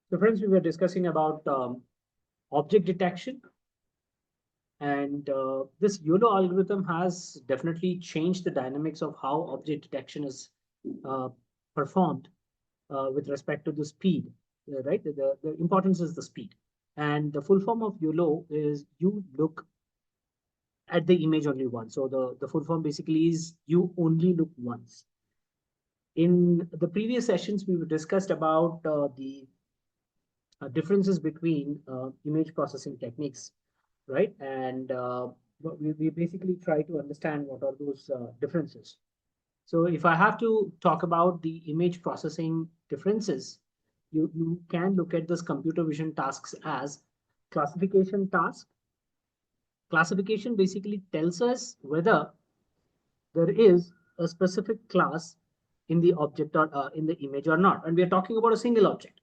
So friends, we were discussing about object detection, and this YOLO algorithm has definitely changed the dynamics of how object detection is uh, performed with respect to the speed, right? The importance is the speed. And the full form of YOLO is you look at the image only once. So the full form basically is you only look once. In the previous sessions, we discussed about the differences between image processing techniques, right? And we basically try to understand what are those differences. So if I have to talk about the image processing differences, you can look at this computer vision tasks as classification task. Classification basically tells us whether there is a specific class in the object or in the image or not. And we are talking about a single object,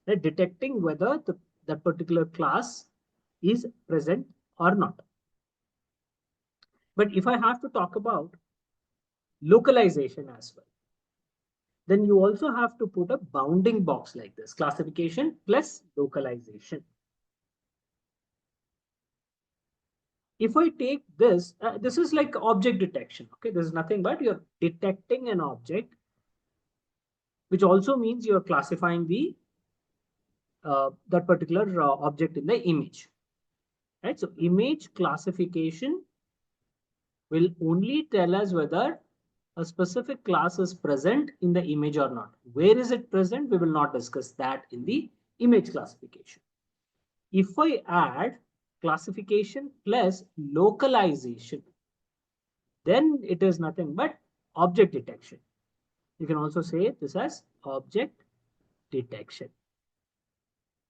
right? Detecting whether that particular class is present or not. But if I have to talk about localization as well, then you also have to put a bounding box like this, classification plus localization. If I take this, this is like object detection. Okay, this is nothing but you're detecting an object, which also means you're classifying the that particular object in the image, right? So image classification will only tell us whether a specific class is present in the image or not. Where is it present? We will not discuss that in the image classification. If I add classification plus localization, then it is nothing but object detection. You can also say this as object detection.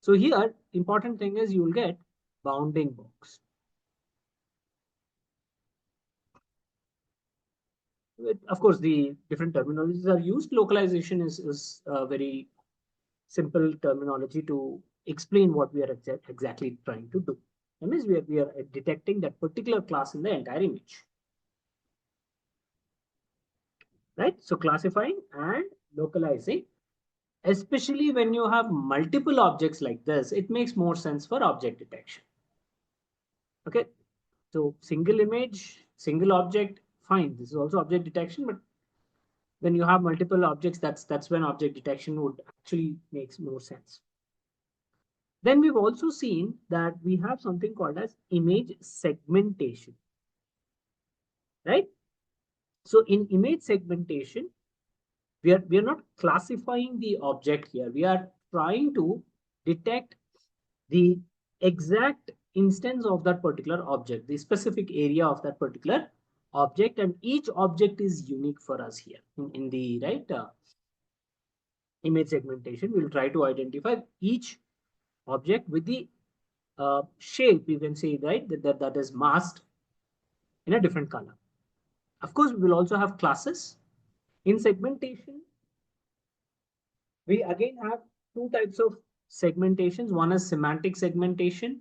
So here, important thing is you will get bounding box. Of course, the different terminologies are used. Localization is a very simple terminology to explain what we are exactly trying to do. That means we are detecting that particular class in the entire image, right? So classifying and localizing, especially when you have multiple objects like this, it makes more sense for object detection. Okay, so single image, single object, fine. This is also object detection, but when you have multiple objects, that's when object detection would actually makes more sense. Then we've also seen that we have something called as image segmentation, right? So in image segmentation, we are not classifying the object here. We are trying to detect the exact instance of that particular object, the specific area of that particular object, and each object is unique for us here in the right image segmentation. We'll try to identify each object with the shape, you can say, right, that is masked in a different color. Of course, we will also have classes. In segmentation, we again have two types of segmentations. One is semantic segmentation,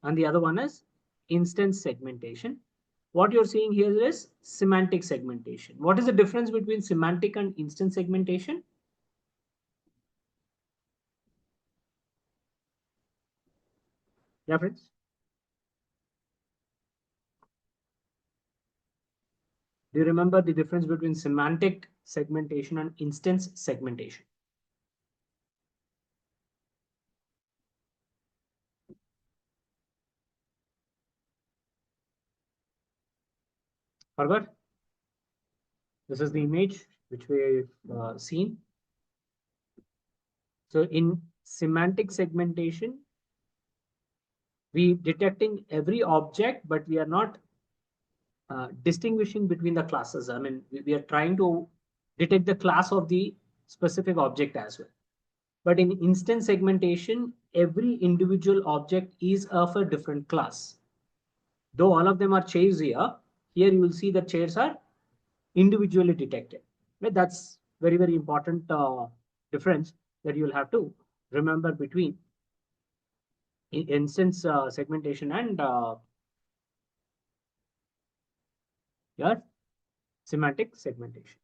and the other one is instance segmentation. What you're seeing here is semantic segmentation. What is the difference between semantic and instance segmentation? Yeah, friends? Do you remember the difference between semantic segmentation and instance segmentation? Forgot? This is the image which we've seen. So in semantic segmentation, we detecting every object, but we are not distinguishing between the classes. I mean, we are trying to detect the class of the specific object as well. But in instance segmentation, every individual object is of a different class. Though all of them are chairs here you will see that chairs are individually detected. Right? That's very, very important difference that you'll have to remember between instance segmentation and your semantic segmentation.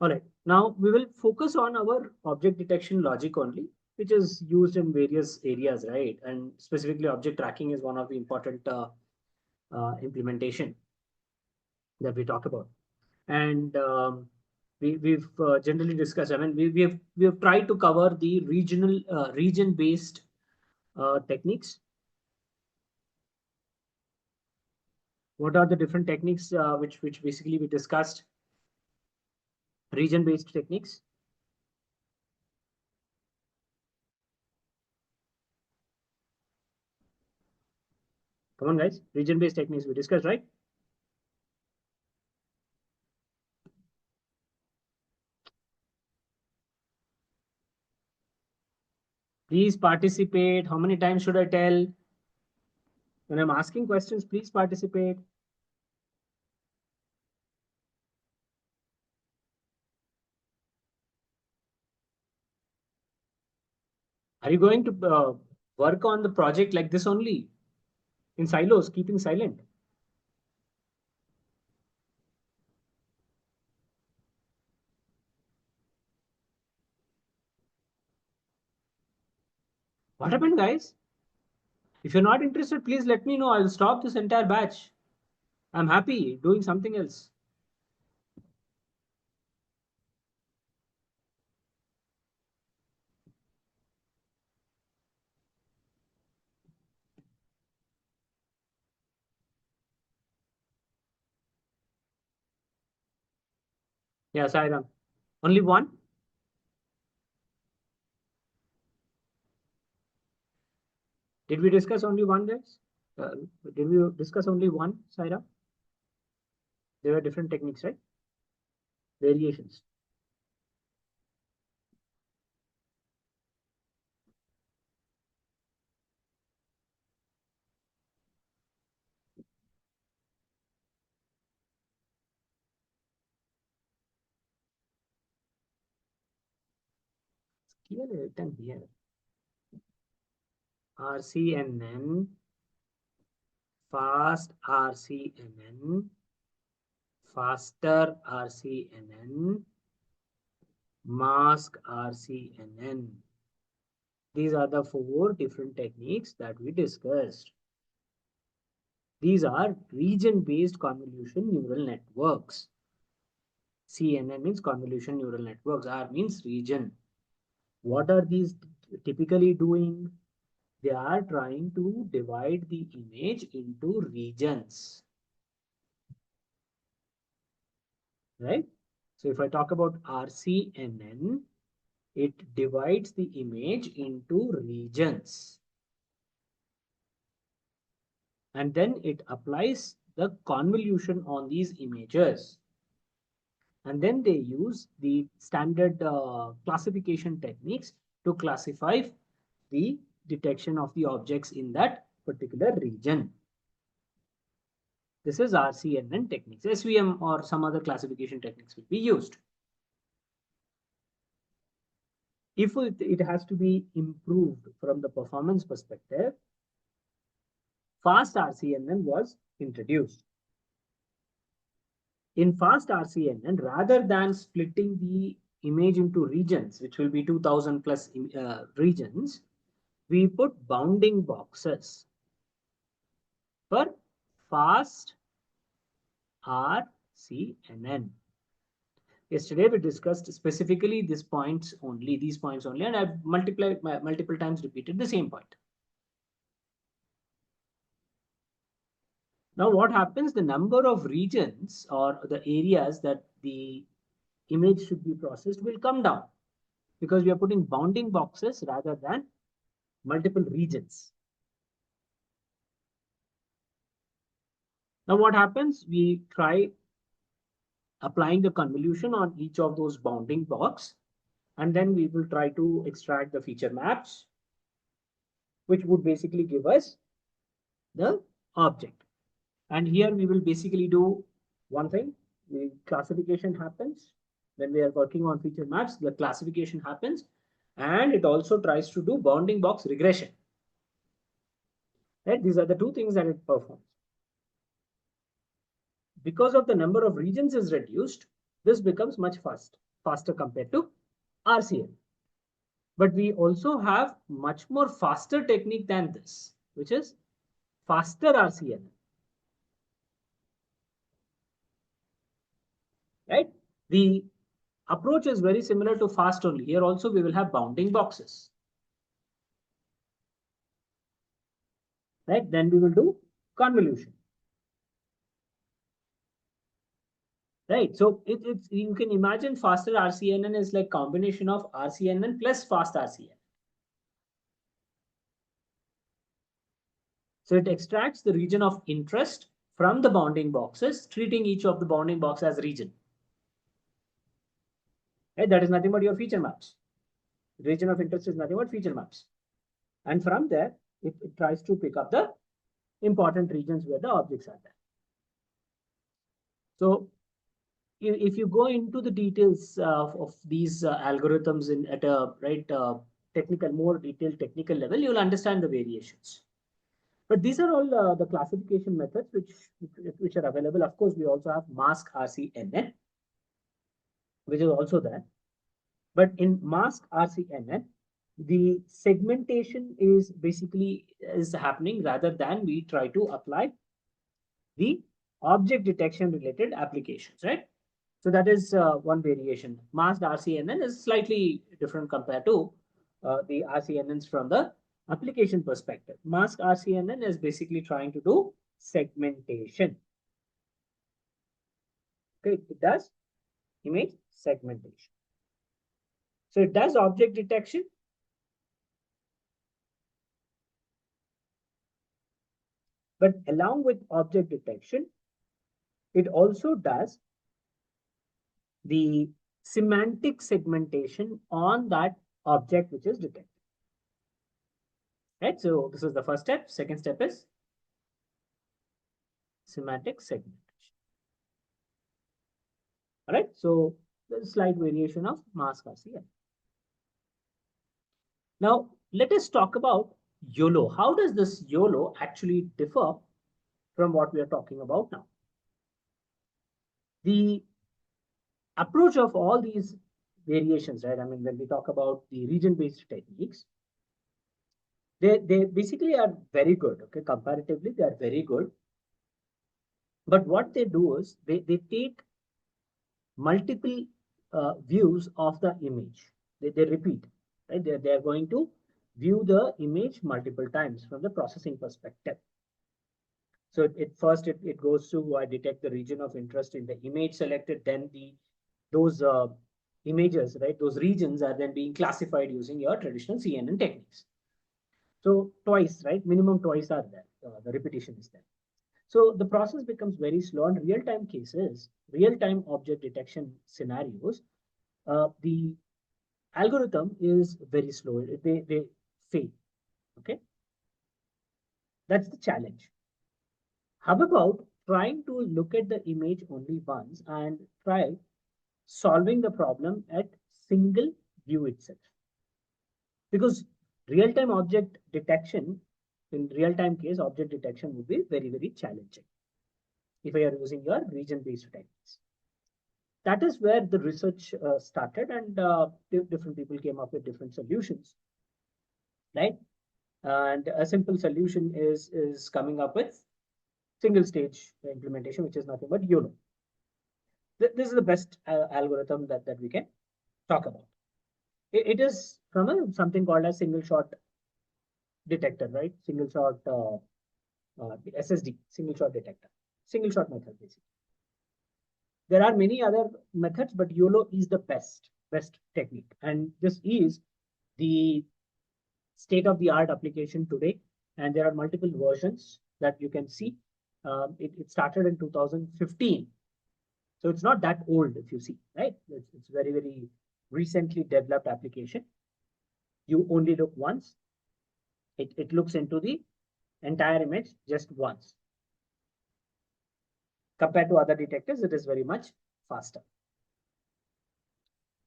All right. Now we will focus on our object detection logic only, which is used in various areas, right? And specifically, object tracking is one of the important implementation that we talk about. And we've generally discussed. I mean, we have tried to cover the region based techniques. What are the different techniques which basically we discussed? Region based techniques. Come on, guys. Region based techniques we discussed, right? Please participate. How many times should I tell? When I'm asking questions, please participate. Are you going to work on the project like this only in silos, keeping silent? What happened, guys? If you're not interested, please let me know. I'll stop this entire batch. I'm happy doing something else. Yeah, Sairam. Only one? Did we discuss only one, guys? Uh, did we discuss only one, Saira? There were different techniques, right? Variations. Clearly written here. RCNN, fast RCNN, faster RCNN, mask RCNN. These are the four different techniques that we discussed. These are region-based convolution neural networks. CNN means convolution neural networks. R means region. What are these typically doing? They are trying to divide the image into regions, right? So if I talk about RCNN, it divides the image into regions. And then it applies the convolution on these images. And then they use the standard classification techniques to classify the detection of the objects in that particular region. This is RCNN techniques. SVM or some other classification techniques will be used. If it has to be improved from the performance perspective, fast RCNN was introduced. In fast RCNN, rather than splitting the image into regions, which will be 2000 plus regions, we put bounding boxes for fast RCNN. Yesterday we discussed specifically these points only, and I've multiple times repeated the same point. Now what happens, the number of regions or the areas that the image should be processed will come down because we are putting bounding boxes rather than multiple regions. Now what happens, we try applying the convolution on each of those bounding box, and then we will try to extract the feature maps, which would basically give us the object. And here we will basically do one thing. The classification happens when we are working on feature maps. The classification happens, and it also tries to do bounding box regression. Right? These are the two things that it performs. Because of the number of regions is reduced, this becomes much fast. faster compared to RCN. But we also have much more faster technique than this, which is faster RCN, right? The approach is very similar to fast only. Here also we will have bounding boxes, right? Then we will do convolution, right? So it's you can imagine faster RCNN is like combination of RCNN plus fast RCN. So it extracts the region of interest from the bounding boxes, treating each of the bounding box as region. Right? That is nothing but your feature maps. Region of interest is nothing but feature maps. And from there, it tries to pick up the important regions where the objects are there. So if you go into the details of these algorithms at a technical, more detailed technical level, you'll understand the variations. But these are all the classification methods which are available. Of course, we also have mask RCNN, which is also there. But in mask RCNN, the segmentation is basically is happening rather than we try to apply the object detection related applications, right? So that is one variation. Masked RCNN is slightly different compared to the RCNNs from the application perspective. Masked RCNN is basically trying to do segmentation. Okay, it does image segmentation. So it does object detection. But along with object detection, it also does the semantic segmentation on that object which is detected. Right? So this is the first step. Second step is semantic segmentation. All right. So there's a slight variation of mask RCN. Now let us talk about YOLO. How does this YOLO actually differ from what we are talking about now? The approach of all these variations, right? I mean, when we talk about the region-based techniques, they basically are very good. Okay, comparatively, they are very good. But what they do is they take multiple views of the image. They repeat, right? They're going to view the image multiple times from the processing perspective. So first it goes to detect the region of interest in the image selected, then those images, right? Those regions are then being classified using your traditional CNN techniques. So twice, right? Minimum twice are there. The repetition is there. So the process becomes very slow. And real-time cases, real-time object detection scenarios, the algorithm is very slow. They fail. Okay, that's the challenge. How about trying to look at the image only once and try solving the problem at single view itself? Because real-time object detection, in real-time case, object detection would be very, very challenging if you are using your region-based techniques. That is where the research started, and different people came up with different solutions, right? And a simple solution is coming up with single stage implementation, which is nothing but YOLO. This is the best algorithm that we can talk about. It is from something called a single shot detector, right? Single shot SSD, single shot detector, single shot method basically. There are many other methods, but YOLO is the best technique. And this is the state of the art application today. And there are multiple versions that you can see. It started in 2015. So it's not that old if you see, right? It's very, very recently developed application. You only look once. It looks into the entire image just once. Compared to other detectors, it is very much faster.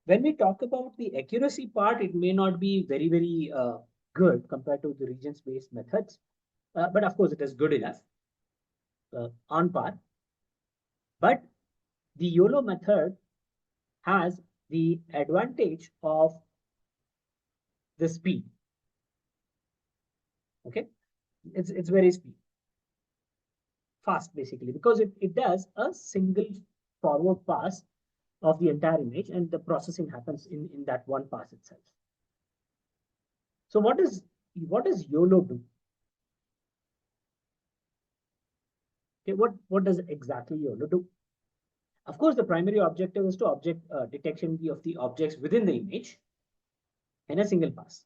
When we talk about the accuracy part, it may not be very, very good compared to the regions-based methods. But of course, it is good enough, on par. But the YOLO method has the advantage of the speed. Okay, it's very fast basically, because it does a single forward pass of the entire image, and the processing happens in that one pass itself. So what does YOLO do? Okay, what does exactly YOLO do? Of course, the primary objective is to object detection of the objects within the image in a single pass,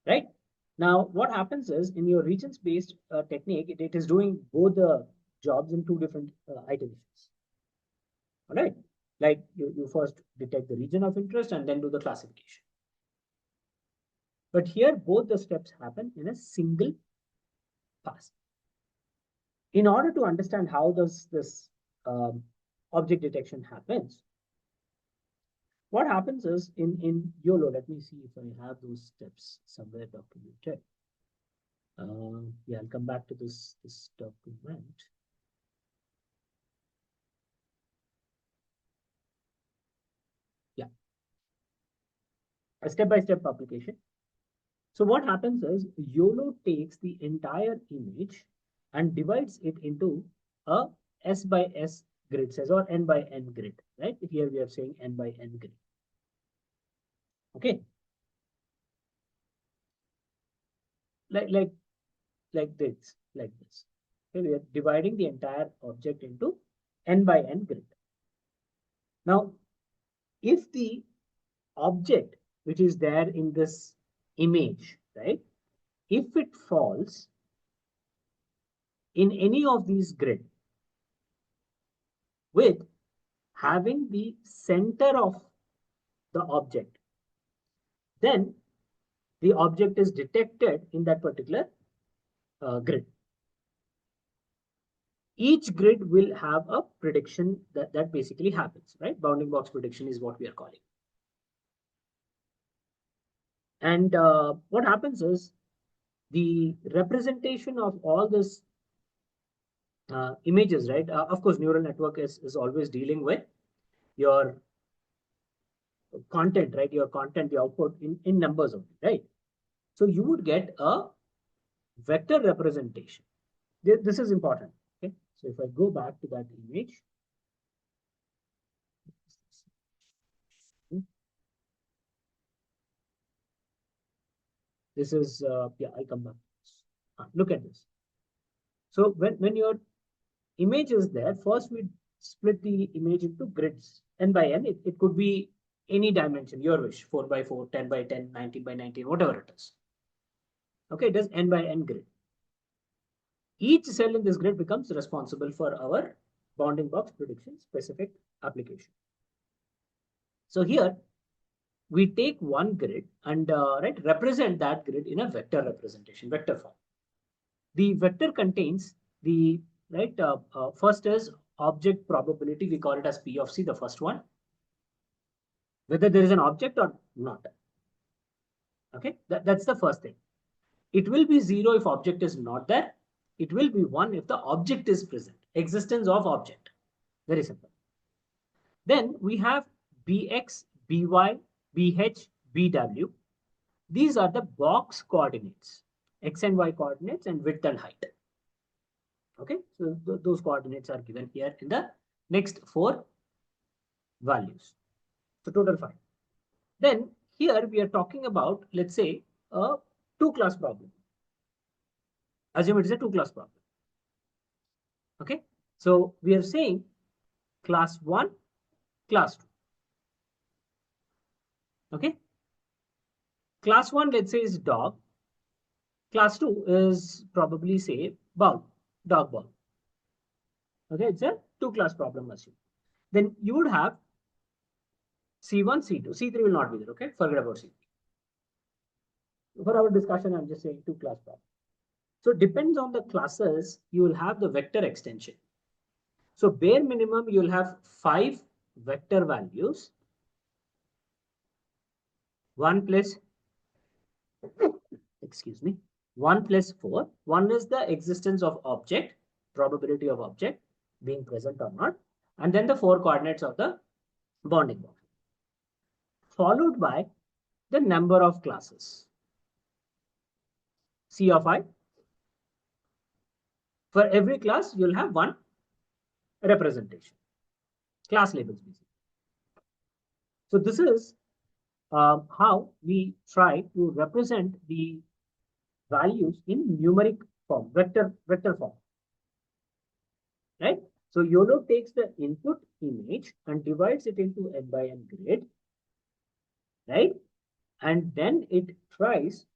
right? Now, what happens is in your regions-based technique, it is doing both the jobs in two different iterations. All right, like you first detect the region of interest and then do the classification. But here, both the steps happen in a single pass. In order to understand how does this object detection happens, what happens is in YOLO, let me see if I have those steps somewhere documented. Yeah, I'll come back to this document. Yeah, a step-by-step application. So what happens is YOLO takes the entire image and divides it into a S by S grid size or N by N grid, right? Here we are saying N by N grid. Okay. Like this. Okay, we are dividing the entire object into N by N grid. Now, if the object which is there in this image, right? If it falls in any of these grid with having the center of the object, then the object is detected in that particular grid. Each grid will have a prediction that basically happens, right? Bounding box prediction is what we are calling. And what happens is the representation of all this images, right? Of course, neural network is always dealing with your content, right? Your content, the output in numbers only, right? So you would get a vector representation. This is important. Okay. So if I go back to that image, this is, yeah, I'll come back. Look at this. So when your image is there, first we split the image into grids, n by n. It could be any dimension, your wish, 4 by 4, 10 by 10, 19 by 19, whatever it is. Okay, it is n by n grid. Each cell in this grid becomes responsible for our bounding box prediction specific application. So here we take one grid and right, represent that grid in a vector representation, vector form. The vector contains the first is object probability. We call it as P of C, the first one, whether there is an object or not. Okay, that's the first thing. It will be 0 if object is not there. It will be 1 if the object is present. Existence of object. Very simple. Then we have Bx, By, Bh, Bw. These are the box coordinates, x and y coordinates and width and height. Okay, so those coordinates are given here in the next 4 values. So total 5. Then here we are talking about, let's say, a 2-class problem. Assume it is a 2-class problem. Okay, so we are saying class 1, class 2. Okay, class 1, let's say, is dog. Class 2 is probably, say, ball, dog ball. Okay, it's a 2-class problem assume. Then you would have C1, C2. C3 will not be there. Okay, forget about C3. For our discussion, I'm just saying 2-class problem. So depends on the classes, you will have the vector extension. So bare minimum, you will have 5 vector values. 1 plus, excuse me, 1 plus 4. 1 is the existence of object, probability of object being present or not. And then the 4 coordinates of the bounding box, followed by the number of classes, C of I. For every class, you'll have one representation, class labels basically. So this is how we try to represent the values in numeric form, vector form, right? So YOLO takes the input image and divides it into n by n grid, right? And then it tries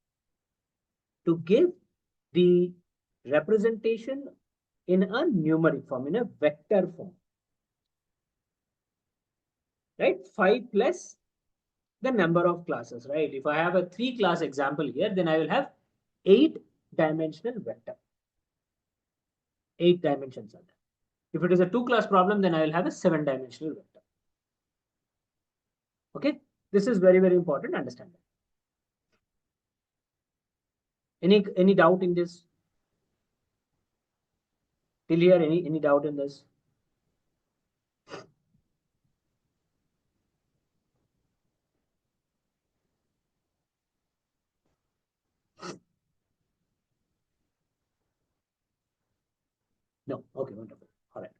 to give the representation in a numeric form, in a vector form, right? 5 plus the number of classes, right? If I have a 3-class example here, then I will have 8-dimensional vector. 8 dimensions are there. If it is a 2-class problem, then I will have a 7-dimensional vector. Okay, this is very, very important to understand. Any doubt in this? Till here, any doubt in this? No. Okay, wonderful. All right.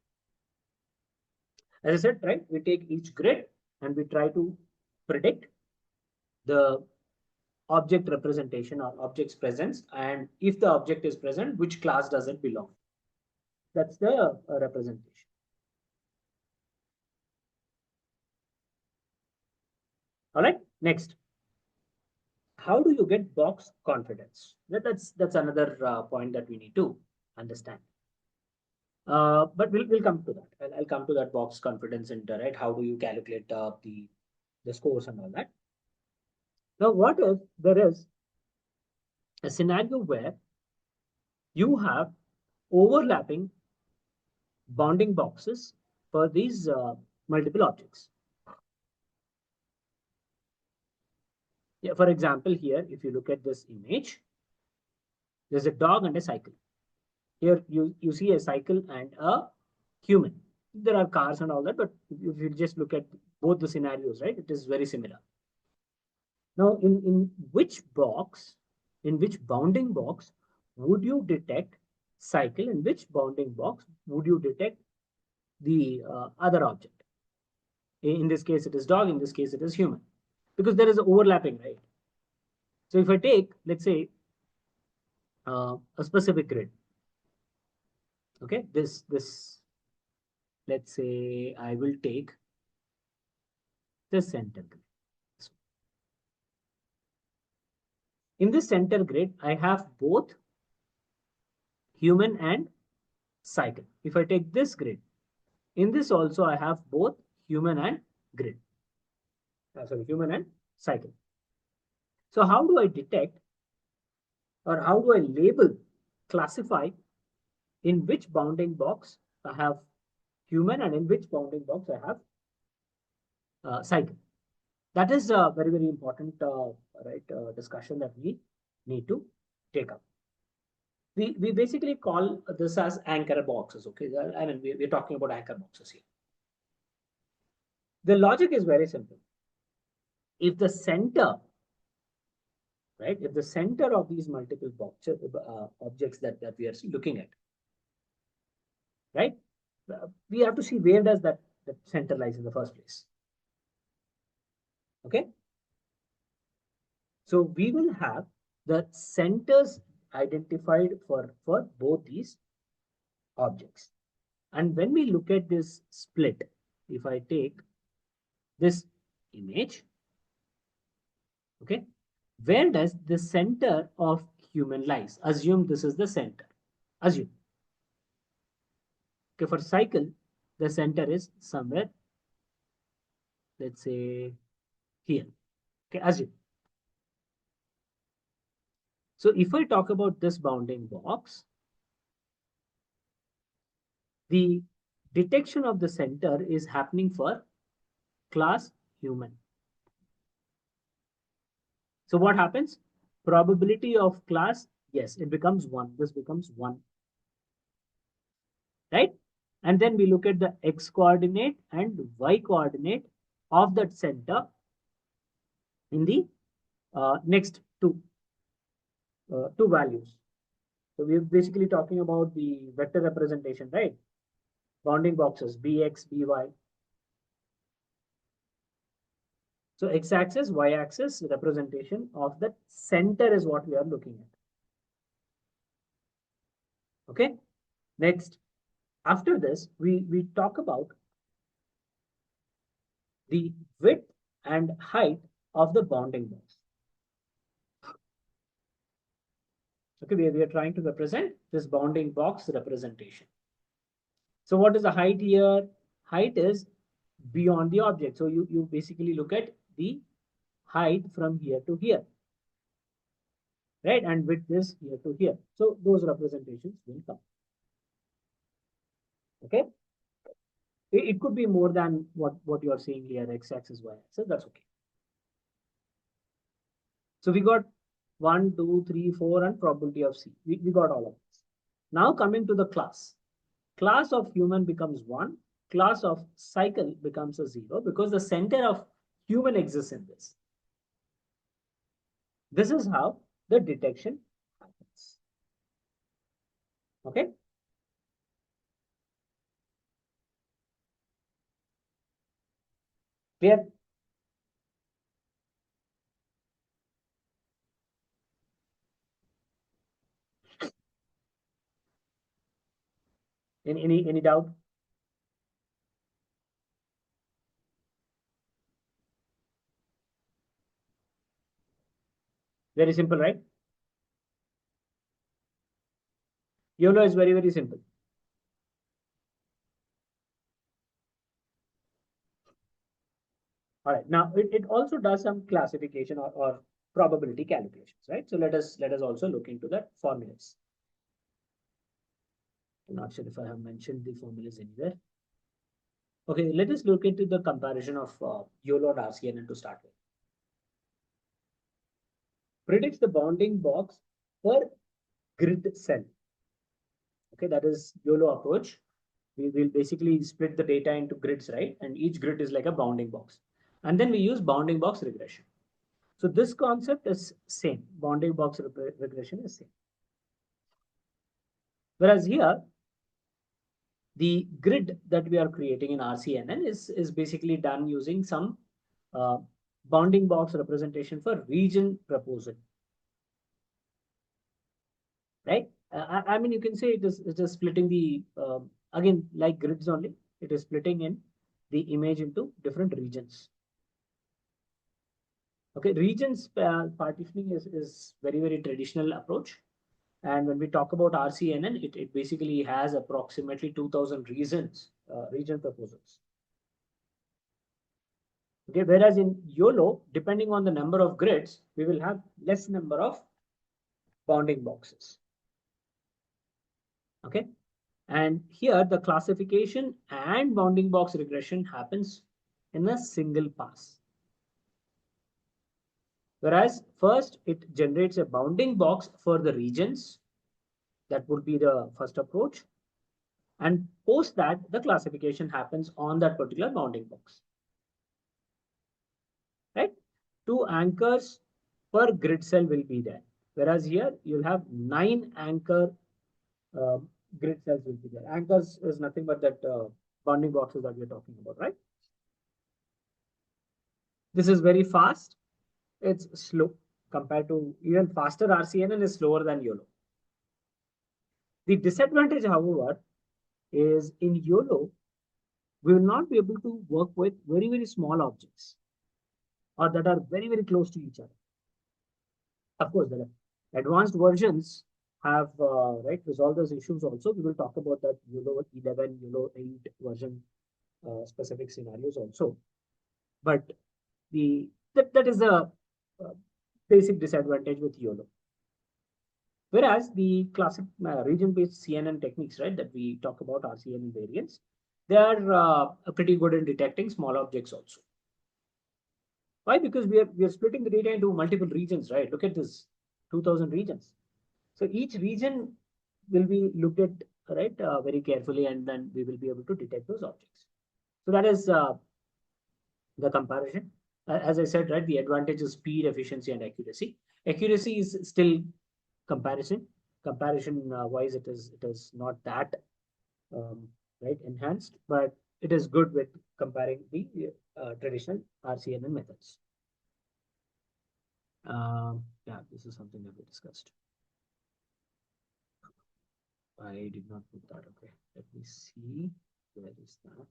As I said, right, we take each grid and we try to predict the object representation or object's presence, and if the object is present, which class does it belong? That's the representation. All right. Next, how do you get box confidence? That's another point that we need to understand. But we'll come to that. I'll come to that box confidence center, right? How do you calculate the scores and all that? Now, what if there is a scenario where you have overlapping bounding boxes for these multiple objects? Yeah, for example, here, if you look at this image, there's a dog and a cycle. Here you see a cycle and a human. There are cars and all that, but if you just look at both the scenarios, right, it is very similar. Now, in which box, in which bounding box would you detect cycle, in which bounding box would you detect the other object? In this case, it is dog. In this case, it is human, because there is overlapping, right? So if I take, let's say, a specific grid, okay, this, let's say, I will take the center grid. In this center grid, I have both human and cycle. If I take this grid, in this also I have both human and grid. Sorry, human and cycle. So how do I detect, or how do I label, classify in which bounding box I have human and in which bounding box I have cycle? That is a very, very important discussion that we need to take up. We basically call this as anchor boxes. Okay, I mean we're talking about anchor boxes here. The logic is very simple. If the center, right, if the center of these multiple boxes, objects that we are looking at, right, we have to see where does that center lies in the first place. Okay, so we will have the centers identified for both these objects. And when we look at this split, if I take this image, okay, where does the center of human lies? Assume this is the center. Assume. Okay, for cycle, the center is somewhere, let's say here. Okay, assume. So if I talk about this bounding box, the detection of the center is happening for class human. So what happens? Probability of class, yes, it becomes 1. This becomes 1. Right? And then we look at the x coordinate and y coordinate of that center in the next two values. So we're basically talking about the vector representation, right? Bounding boxes, bx, by. So x-axis, y-axis representation of the center is what we are looking at. Okay. Next, after this, we talk about the width and height of the bounding box. Okay, we are trying to represent this bounding box representation. So what is the height here? Height is beyond the object. So you basically look at the height from here to here, right? And width is here to here. So those representations will come. Okay. It could be more than what you are seeing here, x-axis, y-axis. That's okay. So we got 1, 2, 3, 4, and probability of C. We got all of this. Now coming to the class. Class of human becomes 1. Class of cycle becomes a 0 because the center of human exists in this. This is how the detection happens. Okay. Clear? Any doubt? Very simple, right? YOLO is very simple. All right. Now it also does some classification or probability calculations, right? So let us also look into the formulas. I'm not sure if I have mentioned the formulas anywhere. Okay, let us look into the comparison of YOLO and RCNN to start with. Predicts the bounding box per grid cell. Okay, that is YOLO approach. We will basically split the data into grids, right? And each grid is like a bounding box. And then we use bounding box regression. So this concept is same. Bounding box regression is same. Whereas here, the grid that we are creating in RCNN is basically done using some bounding box representation for region proposal. Right? I mean, you can say it is splitting the, again, like grids only, it is splitting in the image into different regions. Okay, regions partitioning is very traditional approach. And when we talk about RCNN, it basically has approximately 2000 regions, region proposals. Okay, whereas in YOLO, depending on the number of grids, we will have less number of bounding boxes. Okay, and here the classification and bounding box regression happens in a single pass. Whereas first it generates a bounding box for the regions. That would be the first approach. And post that, the classification happens on that particular bounding box. Right? 2 anchors per grid cell will be there. Whereas here you'll have 9 anchor uh, grid cells will be there. Anchors is nothing but that bounding boxes that we're talking about, right? This is very fast. It's slow compared to even faster RCNN is slower than YOLO. The disadvantage, however, is in YOLO, we will not be able to work with very small objects or that are very close to each other. Of course, the advanced versions have right resolved those issues also. We will talk about that YOLO 11, YOLO 8 version specific scenarios also. But that is a basic disadvantage with YOLO. Whereas the classic region-based CNN techniques, right, that we talk about RCNN variants, they are pretty good in detecting small objects also. Why? Because we are splitting the data into multiple regions, right? Look at this, 2000 regions. So each region will be looked at, right, very carefully, and then we will be able to detect those objects. So that is the comparison. As I said, right, the advantage is speed, efficiency, and accuracy. Accuracy is still comparison. Comparison wise, it is not that um, right enhanced, but it is good with comparing the traditional RCNN methods. Yeah, this is something that we discussed. I did not put that. Okay, let me see. Where is that?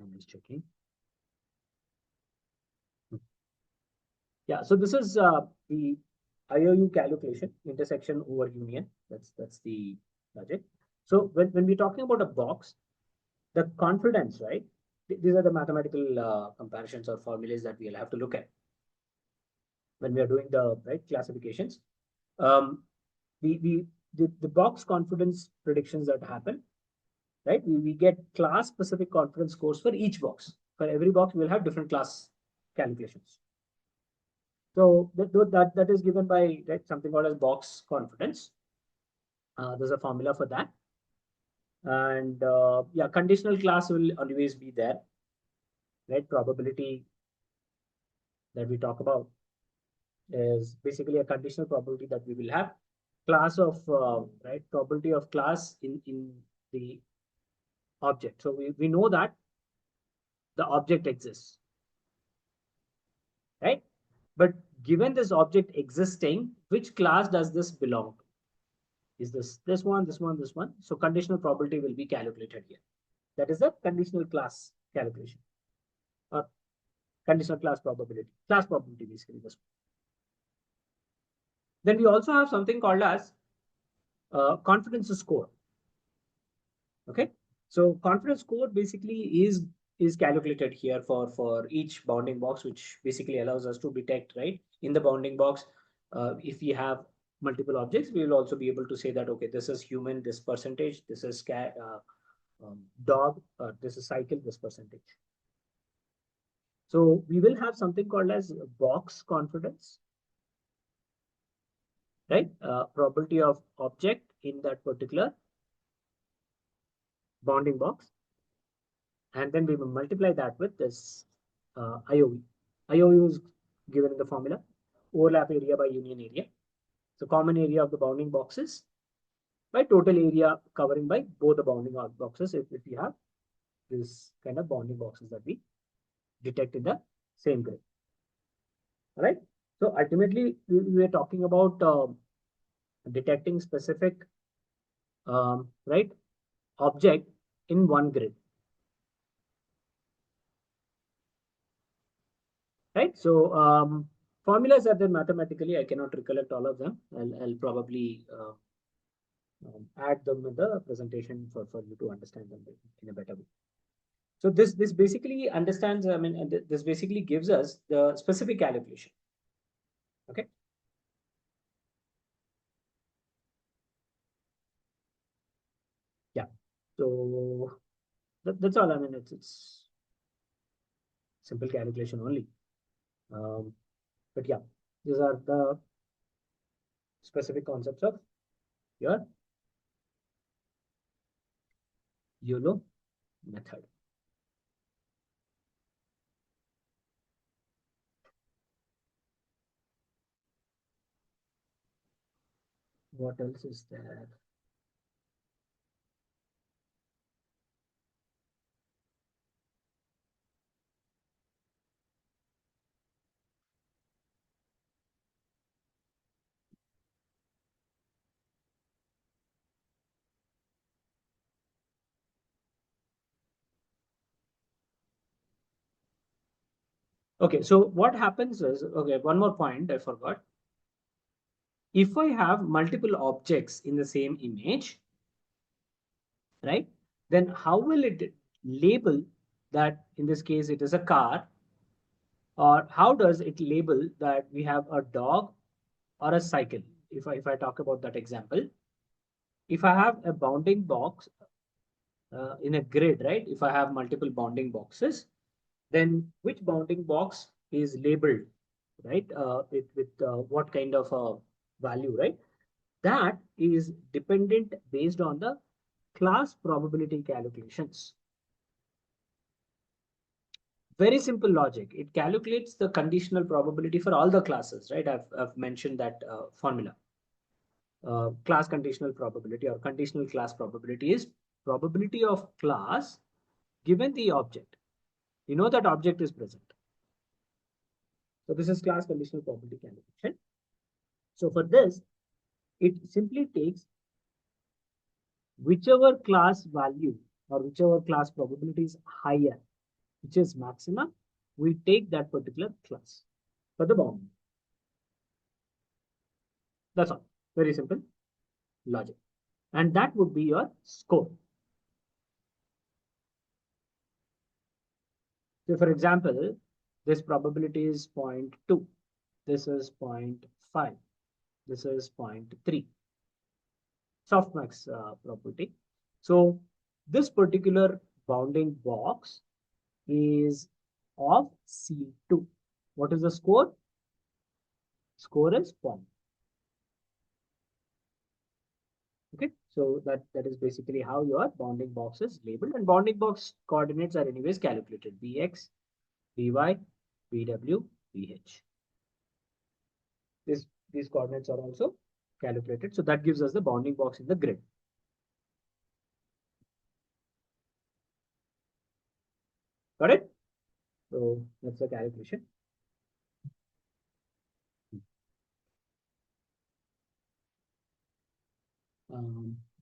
I'm just checking. Yeah, so this is the IOU calculation, intersection over union. That's the logic. So when we're talking about a box, the confidence, right? These are the mathematical comparisons or formulas that we'll have to look at when we are doing the right classifications. Um, the box confidence predictions that happen, right? We get class specific confidence scores for each box. For every box, we'll have different class calculations. So that is given by right, something called as box confidence. There's a formula for that. And yeah, conditional class will always be there, right? Probability that we talk about is basically a conditional probability that we will have. Class of, right, probability of class in the object. So we know that the object exists, right? But given this object existing, which class does this belong to? Is this one, this one, this one? So conditional probability will be calculated here. That is the conditional class calculation or conditional class probability basically this one. Then we also have something called as confidence score. Okay, so confidence score basically is calculated here for each bounding box, which basically allows us to detect right in the bounding box. If we have multiple objects, we will also be able to say that okay, this is human, this percentage, this is cat, dog, this is cycle, this percentage. So we will have something called as box confidence, right? Probability of object in that particular bounding box. And then we will multiply that with this IOV. IOV is given in the formula, overlap area by union area. So common area of the bounding boxes by total area covering by both the bounding boxes if we have this kind of bounding boxes that we detect in the same grid. All right. So ultimately, we are talking about detecting specific right object in one grid. Right. So formulas are there mathematically. I cannot recollect all of them. I'll probably add them in the presentation for you to understand them in a better way. So this basically understands. I mean, this basically gives us the specific calculation. Okay. Yeah. So that's all. I mean, it's simple calculation only. But yeah, these are the specific concepts of your YOLO method. What else is there? Okay, so what happens is, okay, one more point I forgot. If I have multiple objects in the same image, right, then how will it label that in this case it is a car, or how does it label that we have a dog or a cycle? If I talk about that example, if I have a bounding box in a grid, right, if I have multiple bounding boxes, then which bounding box is labeled, right, with what kind of a value, right? that is dependent based on the class probability calculations. Very simple logic. It calculates the conditional probability for all the classes, right? I've mentioned that formula. Class conditional probability or conditional class probability is probability of class given the object. You know that object is present. So this is class conditional probability calculation. So for this, it simply takes whichever class value or whichever class probability is higher, which is maximum, we take that particular class for the boundary. That's all. Very simple logic. And that would be your score. So for example, this probability is 0.2. This is 0.5. This is 0.3. Softmax property. So this particular bounding box is of C2. What is the score? Score is 1. Okay, so that is basically how your bounding box is labeled, and bounding box coordinates are anyways calculated: Bx, By, Bw, Bh. These coordinates are also calculated, so that gives us the bounding box in the grid. Got it? So that's the calculation.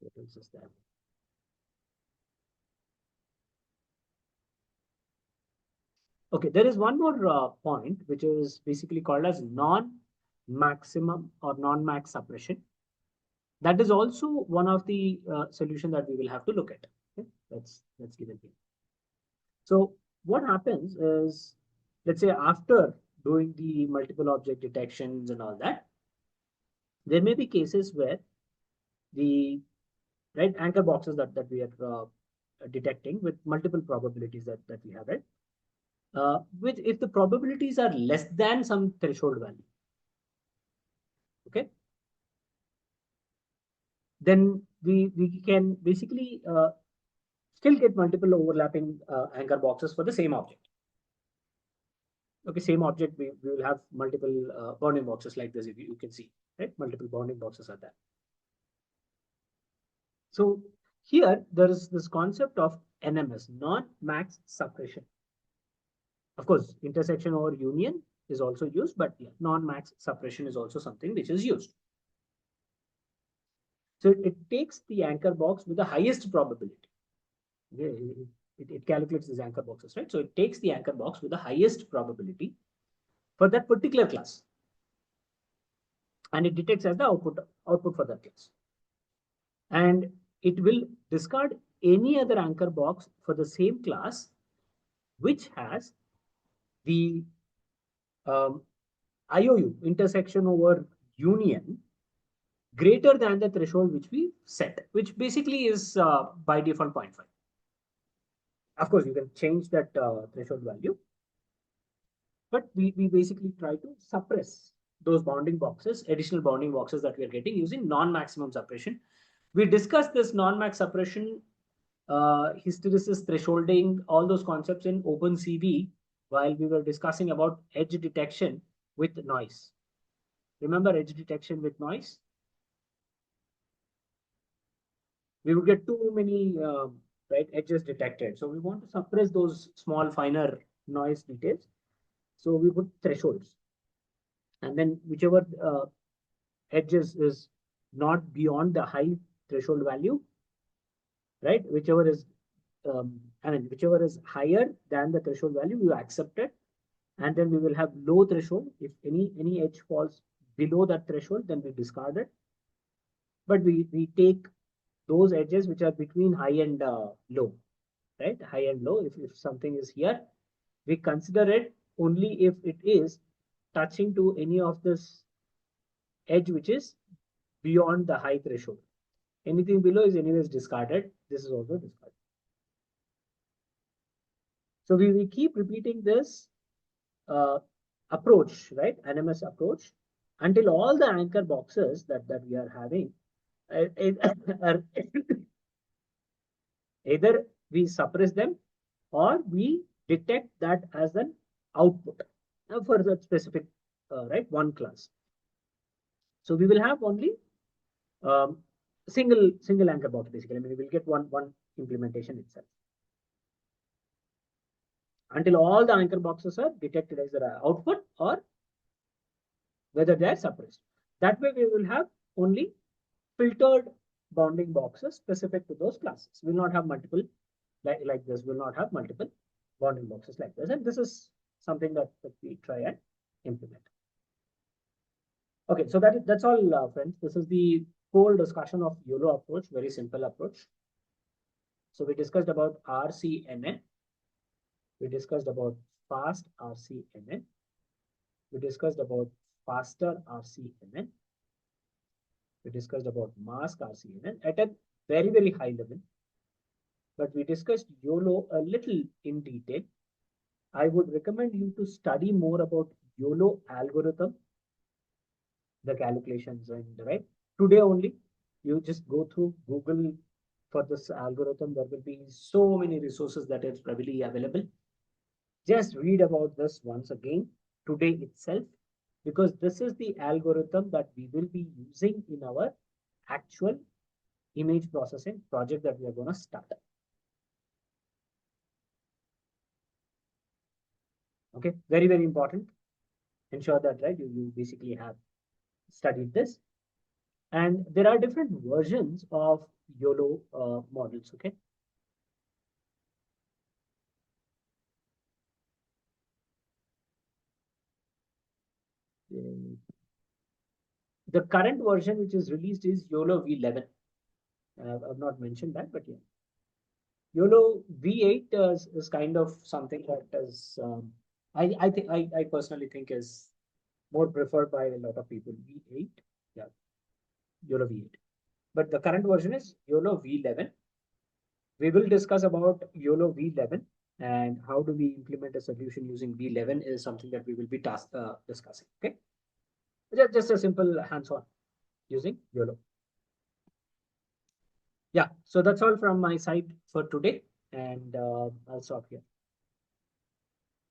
What else is that? Okay, there is one more point which is basically called as non-maximum or non-max suppression. That is also one of the solution that we will have to look at. Okay? Let's give it here. So what happens is, let's say after doing the multiple object detections and all that, there may be cases where the right anchor boxes that we are detecting with multiple probabilities that we have, right? With if the probabilities are less than some threshold value, okay, then we can basically still get multiple overlapping anchor boxes for the same object. Okay, same object, we will have multiple bounding boxes like this, if you can see, right? Multiple bounding boxes are there. So here there is this concept of NMS, non-max suppression. Of course, intersection or union is also used, but yeah, non-max suppression is also something which is used. So it takes the anchor box with the highest probability. It calculates these anchor boxes, right? So it takes the anchor box with the highest probability for that particular class, and it detects as the output for that class. And it will discard any other anchor box for the same class which has the IOU, intersection over union, greater than the threshold which we set, which basically is by default 0.5. Of course, you can change that threshold value, but we basically try to suppress those bounding boxes, additional bounding boxes that we are getting using non-maximum suppression. We discussed this non-max suppression, hysteresis, thresholding, all those concepts in OpenCV while we were discussing about edge detection with noise. Remember edge detection with noise? We would get too many right edges detected. So we want to suppress those small, finer noise details. So we put thresholds. And then whichever edges is not beyond the high threshold value, right? Whichever is whichever is higher than the threshold value, we accept it. And then we will have low threshold. If any edge falls below that threshold, then we discard it. But we take those edges which are between high and low, right? High and low. If something is here, we consider it only if it is touching to any of this edge which is beyond the high threshold. Anything below is anyways discarded. This is also discarded. So we keep repeating this approach, right? NMS approach, until all the anchor boxes that we are having are either we suppress them or we detect that as an output for that specific right one class. So we will have only um, single anchor box basically. I mean, we will get one implementation itself until all the anchor boxes are detected as an output or whether they are suppressed. That way we will have only filtered bounding boxes specific to those classes. We will not have multiple like this. We will not have multiple bounding boxes like this. And this is something that we try and implement. Okay, so that's all, friends. This is the whole discussion of YOLO approach, very simple approach. So we discussed about RCNN. We discussed about fast RCNN. We discussed about faster RCNN. We discussed about mask RCNN at a very high level. But we discussed YOLO a little in detail. I would recommend you to study more about YOLO algorithm, the calculations, and right today only you just go through Google for this algorithm. There will be so many resources that is readily available. Just read about this once again today itself, because this is the algorithm that we will be using in our actual image processing project that we are going to start. Okay, very important. Ensure that right you basically have studied this. And there are different versions of YOLO models. Okay. The current version which is released is YOLO V11. I've not mentioned that, but yeah. YOLO V8 is kind of something that is, I think, I personally think is more preferred by a lot of people. V8, yeah, YOLO V8. But the current version is YOLO V11. We will discuss about YOLO V11 and how do we implement a solution using V11 is something that we will be discussing. Okay, just a simple hands-on using YOLO. Yeah, so that's all from my side for today, and I'll stop here.